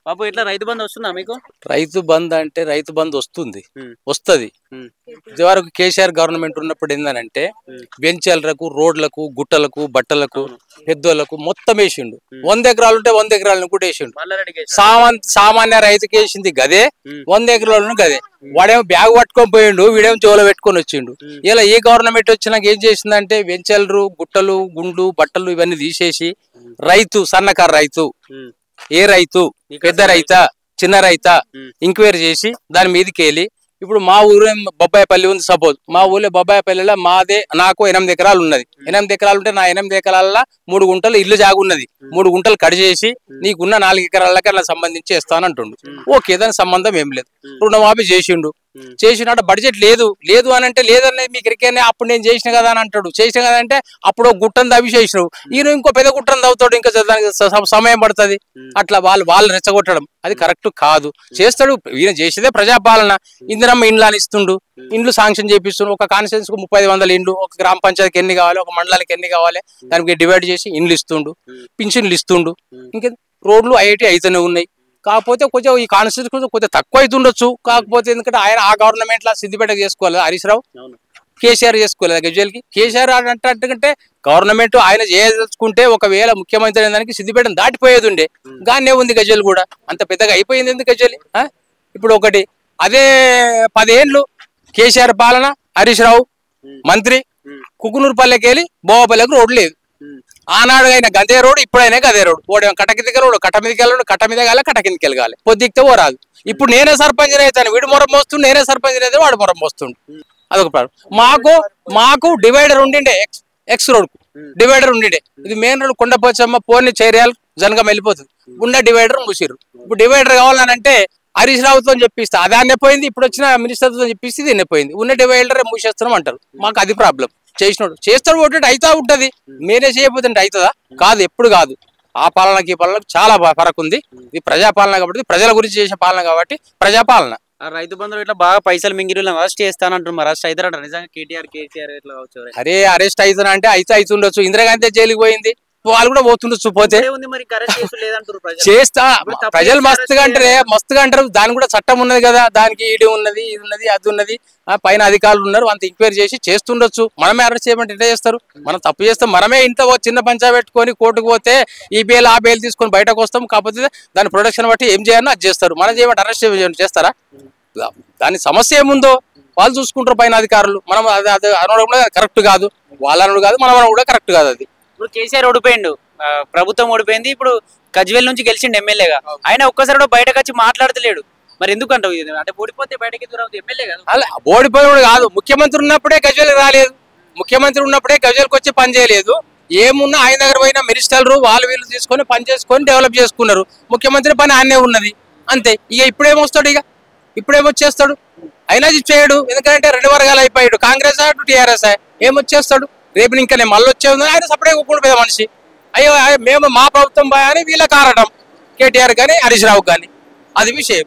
బాబు ఇట్లా రైతు బంధు వస్తుందా మీకు? రైతు బంధు అంటే రైతు బంధు వస్తుంది. ఇదివరకు కేసీఆర్ గవర్నమెంట్ ఉన్నప్పుడు ఏందనంటే వెంచర్లకు, రోడ్లకు, గుట్టలకు, బట్టలకు, పెద్దోళ్లకు మొత్తం వేసిండు. 100 ఎకరాలు ఉంటే 100 ఎకరాలను కూడా వేసిండు. సామాన్య రైతుకి వేసింది గదే, 100 ఎకరాలను గదే. వాడేమో బ్యాగ్ పట్టుకొని పోయిండు, వీడేమో చెవులో పెట్టుకొని వచ్చిండు. ఇలా ఏ గవర్నమెంట్ వచ్చినాక ఏం చేసిందంటే వెంచర్లు, గుట్టలు, గుండ్లు, బట్టలు ఇవన్నీ తీసేసి రైతు, సన్నకారు రైతు, ఏ రైతు, పెద్ద రైతా, చిన్న రైతా ఎంక్వైరీ చేసి దాని మీదకి వెళ్ళి, ఇప్పుడు మా ఊరు బొబ్బాయిపల్లి ఉంది సపోజ్, మా ఊళ్ళో బొబ్బాయిపల్లిలో మాదే, నాకు 8 ఎకరాలు ఉన్నది. 8 ఎకరాలు ఉంటే నా 8 ఎకరాల 3 గుంటలు ఇల్లు జాగున్నది. 3 గుంటలు కట్ చేసి నీకున్న 4 ఎకరాలకి అలా సంబంధించి ఇస్తానంటుండు. ఓకే, దానికి సంబంధం ఏం లేదు. రుణమాఫీ చేసిండు. చేసినట్టు బడ్జెట్ లేదు అని అంటే లేదన్నది మీకు ఎరికైనా, అప్పుడు నేను చేసిన కదా అని అంటాడు. చేసిన కదా అంటే అప్పుడు గుట్టను తవ్వి చేసినావు, ఈయన ఇంకో పెద్ద గుట్టను తవ్వుతాడు, ఇంకా దానికి సమయం పడుతుంది. అట్లా వాళ్ళు రెచ్చగొట్టడం అది కరెక్ట్ కాదు. చేస్తాడు, ఈయన చేసేదే ప్రజాపాలన. ఇందిరమ్మ ఇండ్లు అని ఇస్తుండు, ఇండ్లు శాంక్షన్ చేపిస్తుండు. ఒక కాన్స్టిట్యూన్స్ కు 3500 ఇండ్లు, ఒక గ్రామ పంచాయతీకి ఎన్ని కావాలి, ఒక మండలానికి ఎన్ని కావాలి, దానికి డివైడ్ చేసి ఇండ్లు ఇస్తుండు, పింఛన్లు ఇస్తుండు. ఇంకా రోడ్లు ఐఐటీ అయితేనే ఉన్నాయి. కాకపోతే కొంచెం ఈ కాన్స్టిట్యూన్స్ కొంచెం తక్కువ అవుతుండొచ్చు. కాకపోతే ఎందుకంటే ఆయన ఆ గవర్నమెంట్ లా సిద్దిపేటకు చేసుకోవాలి, హరీష్ రావు కేసీఆర్ చేసుకోలేదు. గజ్వేల్కి కేసీఆర్ అంటే గవర్నమెంట్ ఆయన చేయదలుచుకుంటే ఒకవేళ ముఖ్యమంత్రి దానికి సిద్దిపేటను దాటిపోయేది ఉండే, గానే ఉంది గజ్వేల్ కూడా. అంత పెద్దగా అయిపోయింది ఎందుకు గజ్వేల్? ఇప్పుడు ఒకటి అదే 10 ఏళ్ళు కేసీఆర్ పాలన, హరీష్ రావు మంత్రి, కుకునూరుపల్లెకి వెళ్ళి బోవపల్లెకు రోడ్డు లేదు. ఆనాడు అయినా గదే రోడ్డు, ఇప్పుడైనా గదే రోడ్డు. ఓడేమో కట్ట కిందకి రోడ్డు, కట్ట మీదకి వెళ్ళాడు, కట్ట మీద కాలే, కట్ట కిందకి వెళ్ళగాలి, పొద్దుకితే ఓ రాదు. ఇప్పుడు నేనే సర్పంచ్ అవుతాను, వీడు మొరం మోస్తుండు, నేనే సర్పంచ్ అయితే వాడు మొరం మోస్తుండు. అదొక ప్రాబ్లం. మాకు డివైడర్ ఉండిండే, ఎక్స్ రోడ్ కు డివైడర్ ఉండిండే. ఇది మెయిన్ రోడ్ కొండపోచమ్మ పోని చైర్యాలు జనగం వెళ్ళిపోతుంది. ఉన్న డివైడర్ మూసిర్రు. ఇప్పుడు డివైడర్ కావాలనంటే హరీష్ రావుతో చెప్పిస్తే అదాన్నే పోయింది, ఇప్పుడు వచ్చిన మినిస్టర్తో చెప్పిస్తే దీన్నే పోయింది. ఉన్న డివైడర్ మూసేస్తున్నాం అంటారు. మాకు అది ప్రాబ్లం. చేసినాడు చేస్తాడు, ఒకటి అయితా ఉంటది. మీరే చేయకపోతే అవుతుందా? కాదు, ఎప్పుడు కాదు. ఆ పాలనకి ఈ పాలనకి చాలా ఫరక్ ఉంది. ఇది ప్రజాపాలన కాబట్టి, ప్రజల గురించి చేసే పాలన కాబట్టి ప్రజాపాలన. రైతు బంధువులు ఇట్లా బాగా పైసలు మింగిరి అరెస్ట్ చేస్తానంటారు. మరి అరెస్ట్ అవుతారంట నిజంగా? కేసీఆర్ ఇట్లా కావచ్చు. అరే అరెస్ట్ అవుతారా అంటే అవుతుండొచ్చు. ఇందిరాగాంధీ జైలుకి పోయింది, వాళ్ళు కూడా పోతుండొచ్చు. పోతే చేస్తా, ప్రజలు మస్తుగా అంటారు. దాని కూడా చట్టం ఉన్నది కదా, దానికి ఈడీ ఉన్నది, ఇది ఉన్నది, అది ఉన్నది, పైన అధికారులు ఉన్నారు, అంత ఎంక్వైరీ చేసి చేస్తుండొచ్చు. మనమే అరెస్ట్ చేయమంటే ఎట్లా చేస్తారు? మనం తప్పు చేస్తాం, మనమే ఇంత చిన్న పంచా పెట్టుకొని కోర్టుకు పోతే ఈ బెయిల్ ఆ బెయిల్ తీసుకొని బయటకు వస్తాం. కాకపోతే దాని ప్రొడక్షన్ బట్టి ఏం చేయాలో అది చేస్తారు. మనం చేయమంటే అరెస్ట్ చేస్తారా? దాని సమస్య ఏముందో వాళ్ళు చూసుకుంటారు పైన అధికారులు. మనం అది అనడం కూడా కరెక్ట్ కాదు, వాళ్ళ అనడం కాదు, మనం అనడం కూడా కరెక్ట్ కాదు. అది ఇప్పుడు కేసీఆర్ ఓడిపోయిండు, ప్రభుత్వం ఓడిపోయింది, ఇప్పుడు గజ్వేల్ నుంచి గెలిచిండు ఎమ్మెల్యేగా. ఆయన ఒక్కసారి కూడా బయటకు వచ్చి మాట్లాడతలేడు. మరి ఎందుకంటావు? అంటే ఓడిపోతే బయటకి ఎమ్మెల్యే కాదు, అలా ఓడిపోయి కాదు. ముఖ్యమంత్రి ఉన్నప్పుడే గజ్వేల్ రాలేదు, ముఖ్యమంత్రి ఉన్నప్పుడే గజ్వేల్కి వచ్చి పని చేయలేదు. ఏమున్నా ఆయన దగ్గర పోయిన మినిస్టర్లు వాళ్ళు వీళ్ళు తీసుకొని పని చేసుకొని డెవలప్ చేసుకున్నారు. ముఖ్యమంత్రి పని ఆయనే ఉన్నది అంతే. ఇక ఇప్పుడేమొస్తాడు? ఇప్పుడేమొచ్చేస్తాడు? అయినా చేయడు. ఎందుకంటే 2 వర్గాలు అయిపోయాడు, కాంగ్రెస్ టీఆర్ఎస్. ఏమొచ్చేస్తాడు? రేపు ఇంకా నేను మళ్ళీ వచ్చేది. ఆయన సపరేట్గా ఒప్పుడు పెద్ద మనిషి, అయ్యో మేము మా ప్రభుత్వం బాగా అని వీళ్ళకి ఆరటం, కేటీఆర్ కానీ హరీష్ రావు కానీ, అది విషయం.